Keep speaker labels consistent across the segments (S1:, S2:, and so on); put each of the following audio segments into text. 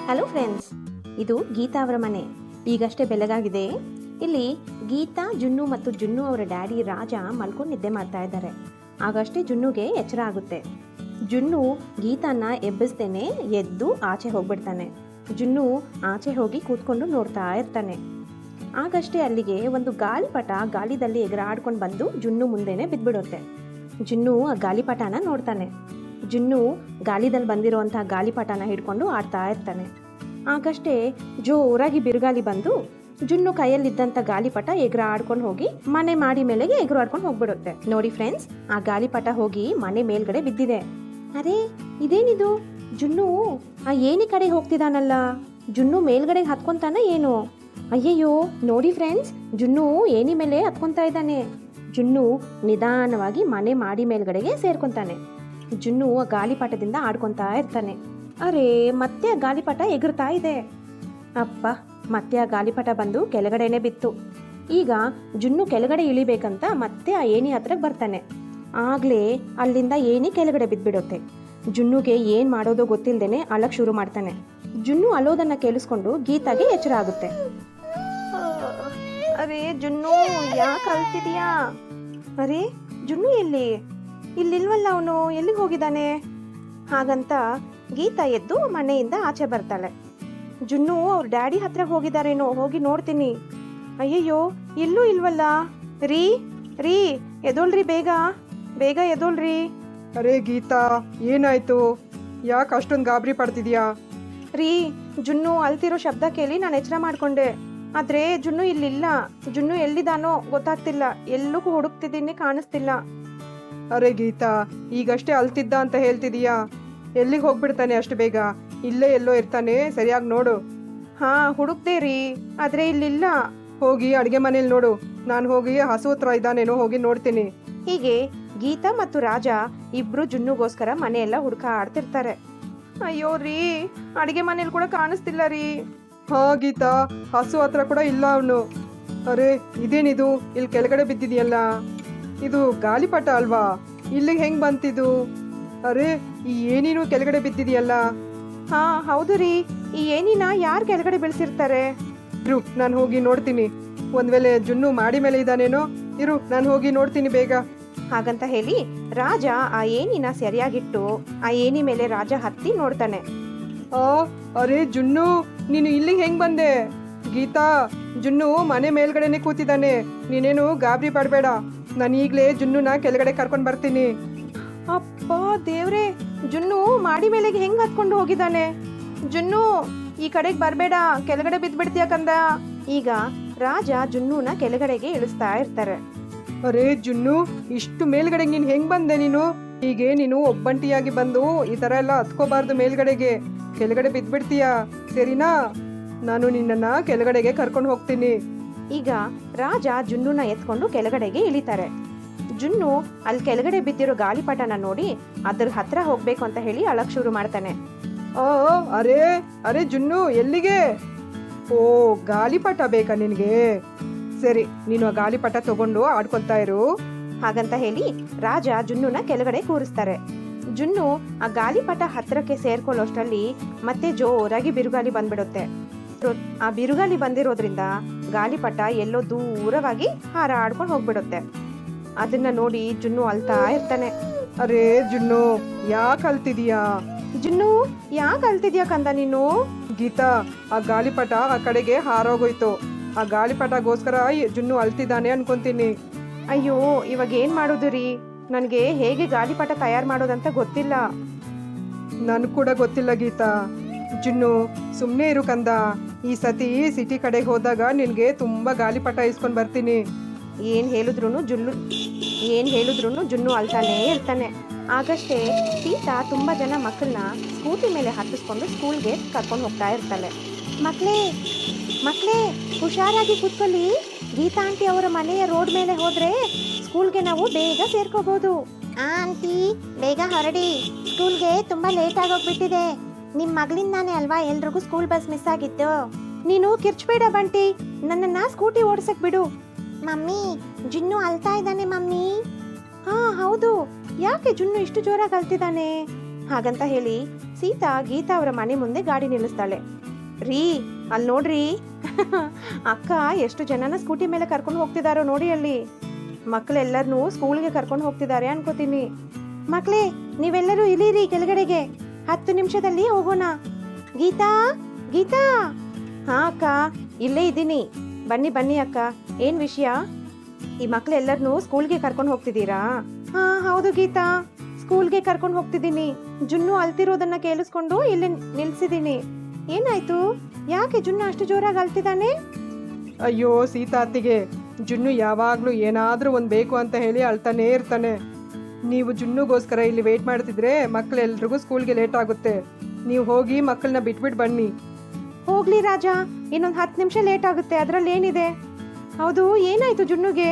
S1: Hello friends, ಇದು ಗೀತಾ ಅವರ ಮನೆ. ಈಗಷ್ಟೇ ಬೆಳಗಾಗಿದೆ. ಇಲ್ಲಿ ಗೀತಾ, ಜುನ್ನು ಮತ್ತು ಜುನ್ನು ಅವರ ಡ್ಯಾಡಿ ರಾಜ ಮಲ್ಕೊಂಡು ನಿದ್ದೆ ಮಾಡ್ತಾ ಇದ್ದಾರೆ. ಆಗಷ್ಟೇ ಜುನ್ನುಗೆ ಎಚ್ಚರ ಆಗುತ್ತೆ. ಜುನ್ನು ಗೀತಾನ ಎಬ್ಬಿಸ್ತೇನೆ ಎದ್ದು ಆಚೆ ಹೋಗ್ಬಿಡ್ತಾನೆ. ಜುನ್ನು ಆಚೆ ಹೋಗಿ ಕೂತ್ಕೊಂಡು ನೋಡ್ತಾ ಇರ್ತಾನೆ. ಆಗಷ್ಟೇ ಅಲ್ಲಿಗೆ ಒಂದು ಗಾಳಿಪಟ ಗಾಳಿದಲ್ಲಿ ಎಗರಾಡ್ಕೊಂಡು ಬಂದು ಜುನ್ನು ಮುಂದೆನೆ ಬಿದ್ದುಬಿಡುತ್ತೆ. ಜುನ್ನು ಆ ಗಾಳಿಪಟನ ನೋಡ್ತಾನೆ. ಜುನ್ನು ಗಾಳಿದಲ್ಲಿ ಬಂದಿರುವಂಥ ಗಾಳಿಪಟನ ಹಿಡ್ಕೊಂಡು ಆಡ್ತಾ ಇರ್ತಾನೆ. ಆಗಷ್ಟೇ ಜೋರಾಗಿ ಬಿರುಗಾಳಿ ಬಂದು ಜುನ್ನು ಕೈಯಲ್ಲಿದ್ದಂಥ ಗಾಳಿಪಟ ಎಗರಾಡ್ಕೊಂಡು ಹೋಗಿ ಮನೆ ಮಾಡಿ ಮೇಲೆಗೆ ಎಗರಾಡ್ಕೊಂಡು ಹೋಗ್ಬಿಡುತ್ತೆ. ನೋಡಿ ಫ್ರೆಂಡ್ಸ್, ಆ ಗಾಳಿಪಟ ಹೋಗಿ ಮನೆ ಮೇಲ್ಗಡೆ ಬಿದ್ದಿದೆ. ಅರೆ, ಇದೇನಿದು? ಜುನ್ನು ಆ ಏಣಿ ಕಡೆ ಹೋಗ್ತಿದ್ದಾನಲ್ಲ. ಜುನ್ನು ಮೇಲ್ಗಡೆ ಹತ್ಕೊಂತಾನ ಏನು? ಅಯ್ಯಯ್ಯೋ, ನೋಡಿ ಫ್ರೆಂಡ್ಸ್, ಜುನ್ನು ಏಣಿ ಮೇಲೆ ಹತ್ಕೊತಾ ಇದ್ದಾನೆ. ಜುನ್ನು ನಿಧಾನವಾಗಿ ಮನೆ ಮಾಡಿ ಮೇಲ್ಗಡೆಗೆ ಸೇರ್ಕೊಂತಾನೆ. ಜುನ್ನು ಆ ಗಾಳಿಪಟದಿಂದ ಆಡ್ಕೊತಾ ಇರ್ತಾನೆ. ಅರೆ, ಮತ್ತೆ ಆ ಗಾಳಿಪಟ ಎಗರ್ತಾ ಇದೆ. ಅಪ್ಪ, ಮತ್ತೆ ಆ ಗಾಳಿಪಟ ಬಂದು ಕೆಳಗಡೆನೆ ಬಿತ್ತು. ಈಗ ಜುನ್ನು ಕೆಳಗಡೆ ಇಳಿಬೇಕಂತ ಮತ್ತೆ ಆ ಏಣಿ ಹತ್ರಕ್ಕೆ ಬರ್ತಾನೆ. ಆಗಲೇ ಅಲ್ಲಿಂದ ಏಣಿ ಕೆಳಗಡೆ ಬಿದ್ದುಬಿಡುತ್ತೆ. ಜುನ್ನುಗೆ ಏನು ಮಾಡೋದೋ ಗೊತ್ತಿಲ್ಲದೇನೆ ಅಳಕ್ಕೆ ಶುರು ಮಾಡ್ತಾನೆ. ಜುನ್ನು ಅಳೋದನ್ನು ಕೇಳಿಸ್ಕೊಂಡು ಗೀತಾಗೆ ಎಚ್ಚರ ಆಗುತ್ತೆ. ಅರೆ ಜುನ್ನು, ಯಾಕೆ ಅಳ್ತಿದೀಯಾ? ಅರೆ ಜುನ್ನು ಇಲ್ಲಿಲ್ವಲ್ಲ, ಅವನು ಎಲ್ಲಿಗೆ ಹೋಗಿದ್ದಾನೆ? ಹಾಗಂತ ಗೀತಾ ಎದ್ದು ಮನೆಯಿಂದ ಆಚೆ ಬರ್ತಾಳೆ. ಜುನ್ನು ಅವ್ರ ಡ್ಯಾಡಿ ಹತ್ರ ಹೋಗಿದ್ದಾರೇನೋ, ಹೋಗಿ ನೋಡ್ತೀನಿ. ಅಯ್ಯಯ್ಯೋ, ಇಲ್ಲೂ ಇಲ್ವಲ್ಲ. ರೀ ರೀ ಎದೋಳ್ರಿ, ಬೇಗ ಬೇಗ ಎದೋಳ್ರಿ.
S2: ಅರೆ ಗೀತಾ, ಏನಾಯ್ತು? ಯಾಕೆ ಅಷ್ಟೊಂದು ಗಾಬರಿ ಪಡ್ತಿದ್ಯಾ?
S1: ರೀ, ಜುನ್ನು ಅಳ್ತಿರೋ ಶಬ್ದ ಕೇಳಿ ನಾನು ಎಚ್ಚರ ಮಾಡ್ಕೊಂಡೆ. ಆದ್ರೆ ಜುನ್ನು ಇಲ್ಲಿಲ್ಲ. ಜುನ್ನು ಎಲ್ಲಿದ್ದಾನೋ ಗೊತ್ತಾಗ್ತಿಲ್ಲ. ಎಲ್ಲೂ ಹುಡುಕ್ತಿದ್ದೀನಿ, ಕಾಣಿಸ್ತಿಲ್ಲ.
S2: ಅರೆ ಗೀತಾ, ಈಗಷ್ಟೇ ಅಳ್ತಿದ್ದ ಅಂತ ಹೇಳ್ತಿದೀಯಾ? ಎಲ್ಲಿಗೆ ಹೋಗ್ಬಿಡ್ತಾನೆ ಅಷ್ಟು ಬೇಗ? ಇಲ್ಲೇ ಎಲ್ಲೋ ಇರ್ತಾನೆ, ಸರಿಯಾಗಿ ನೋಡು.
S1: ಹಾ, ಹುಡುಕ್ದೆ ರೀ, ಆದ್ರೆ ಇಲ್ಲಿಲ್ಲ.
S2: ಹೋಗಿ ಅಡುಗೆ ಮನೇಲಿ ನೋಡು. ನಾನು ಹೋಗಿ ಹಸು ಹತ್ರ ಇದ್ದಾನೇನೋ ಹೋಗಿ ನೋಡ್ತೀನಿ.
S1: ಹೀಗೆ ಗೀತಾ ಮತ್ತು ರಾಜ ಇಬ್ರು ಜುನ್ನುಗೋಸ್ಕರ ಮನೆಯೆಲ್ಲ ಆಡ್ತಿರ್ತಾರೆ. ಅಯ್ಯೋ ರೀ, ಅಡುಗೆ ಮನೇಲಿ ಕೂಡ ಕಾಣಿಸ್ತಿಲ್ಲ ರೀ.
S2: ಹಾ ಗೀತಾ, ಹಸು ಹತ್ರ ಕೂಡ ಇಲ್ಲ ಅವನು. ಅರೆ ಇದೇನಿದು, ಇಲ್ಲಿ ಕೆಳಗಡೆ ಬಿದ್ದಿದೆಯಲ್ಲ? ಇದು ಗಾಳಿಪಟ ಅಲ್ವಾ? ಇಲ್ಲಿಗೆ ಹೆಂಗ್ ಬಂತಿದು? ಅರೆ, ಈ ಏನೇನು ಕೆಳಗಡೆ ಬಿದ್ದಿದೆಯಲ್ಲ?
S1: ಹಾ ಹೌದು ರೀ, ಈ ಏನಿನ ಯಾರು ಕೆಳಗಡೆ ಬೀಳ್ಸಿರ್ತಾರೆ?
S2: ಇರು, ನಾನು ಹೋಗಿ ನೋಡ್ತೀನಿ. ಒಂದ್ ವೇಳೆ ಜುನ್ನು ಮಾಡಿ ಮೇಲೆ ಇದ್ದಾನೇನೋ. ಇರು, ನಾನು ಹೋಗಿ ನೋಡ್ತೀನಿ ಬೇಗ.
S1: ಹಾಗಂತ ಹೇಳಿ ರಾಜ ಆ ಏನಿನ ಸರಿಯಾಗಿಟ್ಟು ಆ ಏನಿ ಮೇಲೆ ರಾಜ ಹತ್ತಿ ನೋಡ್ತಾನೆ.
S2: ಅರೆ ಜುನ್ನು, ನೀನು ಇಲ್ಲಿಗೆ ಹೆಂಗ್ ಬಂದೆ? ಗೀತಾ, ಜುನ್ನು ಮನೆ ಮೇಲ್ಗಡೆನೆ ಕೂತಿದ್ದಾನೆ. ನೀನೇನು ಗಾಬರಿ ಪಡಬೇಡ. ನಾನು ಈಗಲೇ ಜುನ್ನುನ ಕೆಳಗಡೆ ಕರ್ಕೊಂಡು ಬರ್ತೀನಿ.
S1: ಅಪ್ಪ ದೇವ್ರೆ, ಜುನ್ನು ಮಾಡಿ ಮೇಲೆಗೆ ಹೆಂಗ್ ಹತ್ಕೊಂಡು ಹೋಗಿದ್ದಾನೆ? ಜುನ್ನು, ಈ ಕಡೆಗೆ ಬರಬೇಡ, ಕೆಳಗಡೆ ಬಿದ್ದ್ಬಿಡ್ತೀಯ ಕಂದ. ಈಗ ರಾಜ ಜುನ್ನುನ ಕೆಳಗಡೆಗೆ ಇಳಿಸ್ತಾ ಇರ್ತಾರೆ.
S2: ಅರೆ ಜುನ್ನು, ಇಷ್ಟು ಮೇಲ್ಗಡೆ ನೀನು ಹೆಂಗ್ ಬಂದೆ? ಹೀಗೆ ನೀನು ಒಬ್ಬಂಟಿಯಾಗಿ ಬಂದು ಈ ತರ ಎಲ್ಲ ಹತ್ಕೋಬಾರ್ದು. ಮೇಲ್ಗಡೆಗೆ ಕೆಳಗಡೆ ಬಿದ್ದ್ಬಿಡ್ತೀಯ, ಸರಿನಾ? ನಾನು ನಿನ್ನನ್ನ ಕೆಳಗಡೆಗೆ ಕರ್ಕೊಂಡು ಹೋಗ್ತೀನಿ.
S1: ಈಗ ರಾಜ ಜುನ್ನುನ ಎತ್ಕೊಂಡು ಕೆಳಗಡೆಗೆ ಇಳಿತಾರೆ. ಜುನ್ನು ಅಲ್ಲಿ ಕೆಳಗಡೆ ಬಿದ್ದಿರೋ ಗಾಳಿಪಟನ ನೋಡಿ ಅದ್ರ ಹತ್ರ ಹೋಗ್ಬೇಕು ಅಂತ ಹೇಳಿ ಅಳಕ್ ಶುರು ಮಾಡ್ತಾನೆ.
S2: ಅರೆ ಅರೆ ಜುನ್ನು, ಎಲ್ಲಿಗೆ? ಓ, ಗಾಳಿಪಟ ಬೇಕಾ ನಿನಗೆ? ಸರಿ, ನೀನು ಆ ಗಾಳಿಪಟ ತಗೊಂಡು ಆಡ್ಕೊತಾ ಇರು.
S1: ಹಾಗಂತ ಹೇಳಿ ರಾಜ ಜುನ್ನುನ ಕೆಳಗಡೆ ಕೂರಿಸ್ತಾರೆ. ಜುನ್ನು ಆ ಗಾಳಿಪಟ ಹತ್ರಕ್ಕೆ ಸೇರ್ಕೊಳ್ಳೋಷ್ಟರಲ್ಲಿ ಮತ್ತೆ ಜೋರಾಗಿ ಬಿರುಗಾಳಿ ಬಂದ್ಬಿಡುತ್ತೆ. ಆ ಬಿರುಗಾಳಿ ಬಂದಿರೋದ್ರಿಂದ ಗಾಳಿಪಟ ಎಲ್ಲೋ ದೂರವಾಗಿ ಹಾರಾಡ್ಕೊಂಡು ಹೋಗ್ಬಿಡುತ್ತೆ. ಅದನ್ನ ನೋಡಿ ಜುನ್ನು ಅಳ್ತಾ ಇರ್ತಾನೆ.
S2: ಅರೆ ಜುನ್ನು, ಯಾಕೆ ಅಳ್ತಿದೀಯಾ?
S1: ಜುನ್ನು, ಯಾಕೆ ಅಳ್ತಿದ್ಯಾ ಕಂದ ನೀನು?
S2: ಗೀತಾ, ಆ ಗಾಳಿಪಟ ಆ ಕಡೆಗೆ ಹಾರೋಗೋಯ್ತು. ಆ ಗಾಳಿಪಟಗೋಸ್ಕರ ಜುನ್ನು ಅಳ್ತಿದ್ದಾನೆ ಅನ್ಕೊಂತೀನಿ.
S1: ಅಯ್ಯೋ, ಇವಾಗ ಏನ್ ಮಾಡೋದು ರೀ? ನನಗೆ ಹೇಗೆ ಗಾಳಿಪಟ ತಯಾರು ಮಾಡೋದಂತ ಗೊತ್ತಿಲ್ಲ.
S2: ನನ್ ಕೂಡ ಗೊತ್ತಿಲ್ಲ ಗೀತಾ. ಜುನ್ನು, ಸುಮ್ಮನೆ ಇರು ಕಂದ. ಈ ಸತಿ ಸಿಟಿ ಕಡೆಗೆ ಹೋದಾಗ ನಿನ್ಗೆ ತುಂಬಾ ಗಾಳಿಪಟ ಇಸ್ಕೊಂಡ್ ಬರ್ತೀನಿ.
S1: ಏನ್ ಹೇಳಿದ್ರು ಜುನ್ನು ಅಳ್ತಾನೇ ಇರ್ತಾನೆ. ಆಗಷ್ಟೇ ಸೀತಾ ತುಂಬಾ ಜನ ಮಕ್ಕಳನ್ನ ಸ್ಕೂಟಿ ಮೇಲೆ ಹತ್ತಿಸ್ಕೊಂಡು ಸ್ಕೂಲ್ಗೆ ಕರ್ಕೊಂಡು ಹೋಗ್ತಾ ಇರ್ತಾಳೆ. ಮಕ್ಕಳೇ ಹುಷಾರಾಗಿ ಕೂತ್ಕೊಳ್ಳಿ. ಗೀತಾ ಆಂಟಿ ಅವರ ಮನೆಯ ರೋಡ್ ಮೇಲೆ ಹೋದ್ರೆ ಸ್ಕೂಲ್ಗೆ ನಾವು ಬೇಗ ಸೇರ್ಕೋಬಹುದು. ಆಂಟಿ, ಬೇಗ ಹೊರಡಿ, ಸ್ಕೂಲ್ಗೆ ತುಂಬಾ ಲೇಟ್ ಆಗೋಗ್ಬಿಟ್ಟಿದೆ. ನಿಮ್ ಮಗಳಿಂದಾನೇ ಅಲ್ವಾ ಎಲ್ರಿಗೂ ಸ್ಕೂಲ್ ಬಸ್ ಮಿಸ್ ಆಗಿತ್ತು. ನೀನು ಕಿರ್ಚ್ಬೇಡ ಬಂಟಿ, ನನ್ನನ್ನ ಸ್ಕೂಟಿ ಓಡಿಸಕ್ ಬಿಡು. ಮಮ್ಮಿ, ಜುನ್ನು ಅಳ್ತಾ ಇದ್ದಾನೆ ಮಮ್ಮಿ. ಹಾ ಹೌದು, ಯಾಕೆ ಜುನ್ನು ಇಷ್ಟು ಜೋರಾಗಿ ಅಳ್ತಿದ್ದಾನೆ? ಹಾಗಂತ ಹೇಳಿ ಸೀತಾ ಗೀತಾ ಅವರ ಮನೆ ಮುಂದೆ ಗಾಡಿ ನಿಲ್ಲಿಸ್ತಾಳೆ. ರೀ ಅಲ್ಲಿ ನೋಡ್ರಿ ಅಕ್ಕ ಎಷ್ಟು ಜನನ ಸ್ಕೂಟಿ ಮೇಲೆ ಕರ್ಕೊಂಡು ಹೋಗ್ತಿದಾರೋ ನೋಡಿ ಅಲ್ಲಿ. ಮಕ್ಕಳೆಲ್ಲರನ್ನೂ ಸ್ಕೂಲ್ಗೆ ಕರ್ಕೊಂಡು ಹೋಗ್ತಿದ್ದಾರೆ ಅನ್ಕೋತೀನಿ. ಮಕ್ಕಳೇ ನೀವೆಲ್ಲರೂ ಇಳೀರಿ ಕೆಳಗಡೆಗೆ, 10 ನಿಮಿಷದಲ್ಲಿ ಹೋಗೋಣ. ಗೀತಾ ಗೀತಾ. ಹಾ ಅಕ್ಕ ಇಲ್ಲೇ ಇದ್ದೀನಿ, ಬನ್ನಿ ಬನ್ನಿ ಅಕ್ಕ. ಏನ್ ವಿಷಯ? ಈ ಮಕ್ಕಳೆಲ್ಲರನ್ನೂ ಸ್ಕೂಲ್ಗೆ ಕರ್ಕೊಂಡು ಹೋಗ್ತಿದ್ದೀರಾ? ಹಾ ಹೌದು ಗೀತಾ, ಸ್ಕೂಲ್ಗೆ ಕರ್ಕೊಂಡು ಹೋಗ್ತಿದ್ದೀನಿ. ಜುನ್ನು ಅಳ್ತಿರೋದನ್ನ ಕೇಳಿಸ್ಕೊಂಡು ಇಲ್ಲಿ ನಿಲ್ಸಿದ್ದೀನಿ. ಏನಾಯ್ತು? ಯಾಕೆ ಜುನ್ನು ಅಷ್ಟು ಜೋರಾಗಿ ಅಳ್ತಿದ್ದಾನೆ?
S2: ಅಯ್ಯೋ ಸೀತಾ ಅತ್ತಿಗೆ, ಜುನ್ನು ಯಾವಾಗಲೂ ಏನಾದರೂ ಒಂದು ಬೇಕು ಅಂತ ಹೇಳಿ ಅಳ್ತಾನೇ ಇರ್ತಾನೆ. ನೀವು ಜುನ್ನುಗೋಸ್ಕರ ಇಲ್ಲಿ ವೇಟ್ ಮಾಡ್ತಿದ್ರೆ ಮಕ್ಕಳೆಲ್ರಿಗೂ ಸ್ಕೂಲ್ಗೆ ಲೇಟ್ ಆಗುತ್ತೆ. ನೀವು ಹೋಗಿ ಮಕ್ಕಳನ್ನ ಬಿಟ್ಬಿಟ್ಟು ಬನ್ನಿ.
S1: ಹೋಗ್ಲಿ ರಾಜ, ಇನ್ನೊಂದು 10 ನಿಮಿಷ ಲೇಟ್ ಆಗುತ್ತೆ, ಅದರಲ್ಲಿ ಏನಿದೆ? ಹೌದು, ಏನಾಯ್ತು ಜುನ್ನುಗೆ?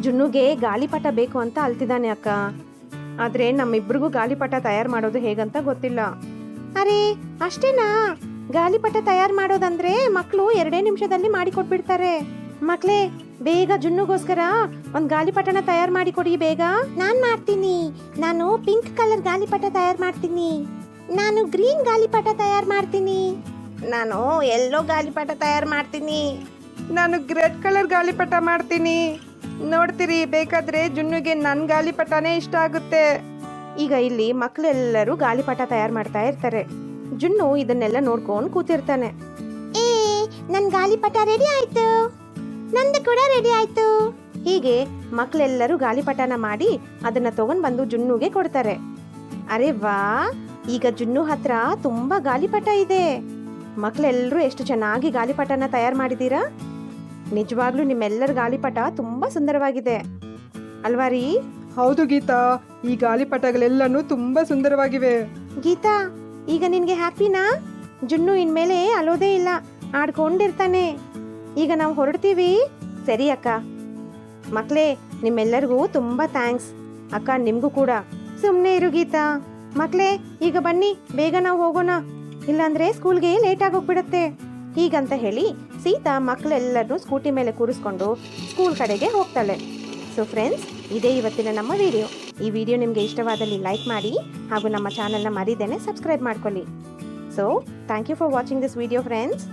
S1: ಜುನ್ನುಗೆ ಗಾಳಿಪಟ ಬೇಕು ಅಂತ ಅಳ್ತಿದ್ದಾನೆ ಅಕ್ಕ. ಆದ್ರೆ ನಮ್ಮಿಬ್ರಿಗೂ ಗಾಳಿಪಟ ತಯಾರು ಮಾಡೋದು ಹೇಗಂತ ಗೊತ್ತಿಲ್ಲ. ಅರೆ ಅಷ್ಟೇನಾ? ಗಾಳಿಪಟ ತಯಾರು ಮಾಡೋದಂದ್ರೆ ಮಕ್ಕಳು 2 ನಿಮಿಷದಲ್ಲಿ ಮಾಡಿಕೊಟ್ಬಿಡ್ತಾರೆ. ಮಕ್ಳೇ ಬೇಗ ಜುನ್ನುಗೋಸ್ಕರ ಒಂದು ಗಾಳಿಪಟನ ತಯಾರು ಮಾಡಿ ಕೊಡಿ ಬೇಗ. ನಾನ್ ಮಾಡ್ತೀನಿ. ನಾನು ಪಿಂಕ್ ಕಲರ್ ಗಾಳಿಪಟ ತಯಾರು ಮಾಡ್ತೀನಿ. ನಾನು ಗ್ರೀನ್ ಗಾಳಿಪಟ ತಯಾರು ಮಾಡ್ತೀನಿ. ನಾನು ಯೆಲ್ಲೋ ಗಾಳಿಪಟ ತಯಾರು ಮಾಡ್ತೀನಿ.
S2: ನಾನು ರೆಡ್ ಕಲರ್ ಗಾಳಿಪಟ ಮಾಡ್ತೀನಿ. ನೋಡ್ತೀರಿ, ಬೇಕಾದ್ರೆ ಜುನ್ನುಗೆ ನನ್ನ ಗಾಳಿಪಟನೇ ಇಷ್ಟ ಆಗುತ್ತೆ.
S1: ಈಗ ಇಲ್ಲಿ ಮಕ್ಕಳೆಲ್ಲರೂ ಗಾಳಿಪಟ ತಯಾರು ಮಾಡ್ತಾ ಇರ್ತಾರೆ. ಜುನ್ನು ಇದನ್ನೆಲ್ಲ ನೋಡ್ಕೊಂಡು ಕೂತಿರ್ತಾನೆ. ನನ್ ಗಾಳಿಪಟ ರೆಡಿ ಆಯ್ತು, ನಂದು ಕೂಡ ರೆಡಿ ಆಯ್ತು. ಹೀಗೆ ಮಕ್ಕಳೆಲ್ಲರೂ ಗಾಳಿಪಟನ ಮಾಡಿ ಅದನ್ನ ತಗೊಂಡ್ ಬಂದು ಜುನ್ನುಗೆ ಕೊಡ್ತಾರೆ. ಅರೆ ವಾ, ಈಗ ಜುನ್ನು ಹತ್ರ ತುಂಬಾ ಗಾಳಿಪಟ ಇದೆ. ಮಕ್ಕಳೆಲ್ಲರೂ ಎಷ್ಟು ಚೆನ್ನಾಗಿ ಗಾಳಿಪಟನ ತಯಾರು ಮಾಡಿದೀರಾ. ನಿಜವಾಗ್ಲೂ ನಿಮ್ಮೆಲ್ಲರ ಗಾಳಿಪಟ ತುಂಬಾ ಸುಂದರವಾಗಿದೆ ಅಲ್ವಾ ರೀ?
S2: ಹೌದು ಗೀತಾ, ಈ ಗಾಳಿಪಟಗಳೆಲ್ಲನೂ ತುಂಬಾ ಸುಂದರವಾಗಿವೆ.
S1: ಗೀತಾ, ಈಗ ನಿನ್ಗೆ ಹ್ಯಾಪಿನಾ? ಜುನ್ನು ಇನ್ಮೇಲೆ ಅಳೋದೇ ಇಲ್ಲ, ಆಡ್ಕೊಂಡಿರ್ತಾನೆ. ಈಗ ನಾವು ಹೊರಡ್ತೀವಿ. ಸರಿ ಅಕ್ಕ. ಮಕ್ಕಳೇ ನಿಮ್ಮೆಲ್ಲರಿಗೂ ತುಂಬಾ ಥ್ಯಾಂಕ್ಸ್. ಅಕ್ಕ ನಿಮ್ಗೂ ಕೂಡ. ಸುಮ್ಮನೆ ಇರು ಗೀತಾ. ಮಕ್ಕಳೇ ಈಗ ಬನ್ನಿ, ಬೇಗ ನಾವು ಹೋಗೋಣ, ಇಲ್ಲಾಂದ್ರೆ ಸ್ಕೂಲ್ಗೆ ಲೇಟ್ ಆಗೋಗ್ಬಿಡತ್ತೆ. ಹೀಗಂತ ಹೇಳಿ ಸೀತಾ ಮಕ್ಕಳೆಲ್ಲರನ್ನೂ ಸ್ಕೂಟಿ ಮೇಲೆ ಕೂರಿಸ್ಕೊಂಡು ಸ್ಕೂಲ್ ಕಡೆಗೆ ಹೋಗ್ತಾಳೆ. ಸೊ ಫ್ರೆಂಡ್ಸ್, ಇದೇ ಇವತ್ತಿನ ನಮ್ಮ ವಿಡಿಯೋ. ಈ ವಿಡಿಯೋ ನಿಮಗೆ ಇಷ್ಟವಾದಲ್ಲಿ ಲೈಕ್ ಮಾಡಿ ಹಾಗೂ ನಮ್ಮ ಚಾನಲ್ನ ಮರಿದೇನೆ ಸಬ್ಸ್ಕ್ರೈಬ್ ಮಾಡ್ಕೊಳ್ಳಿ. So thank you for watching this video friends.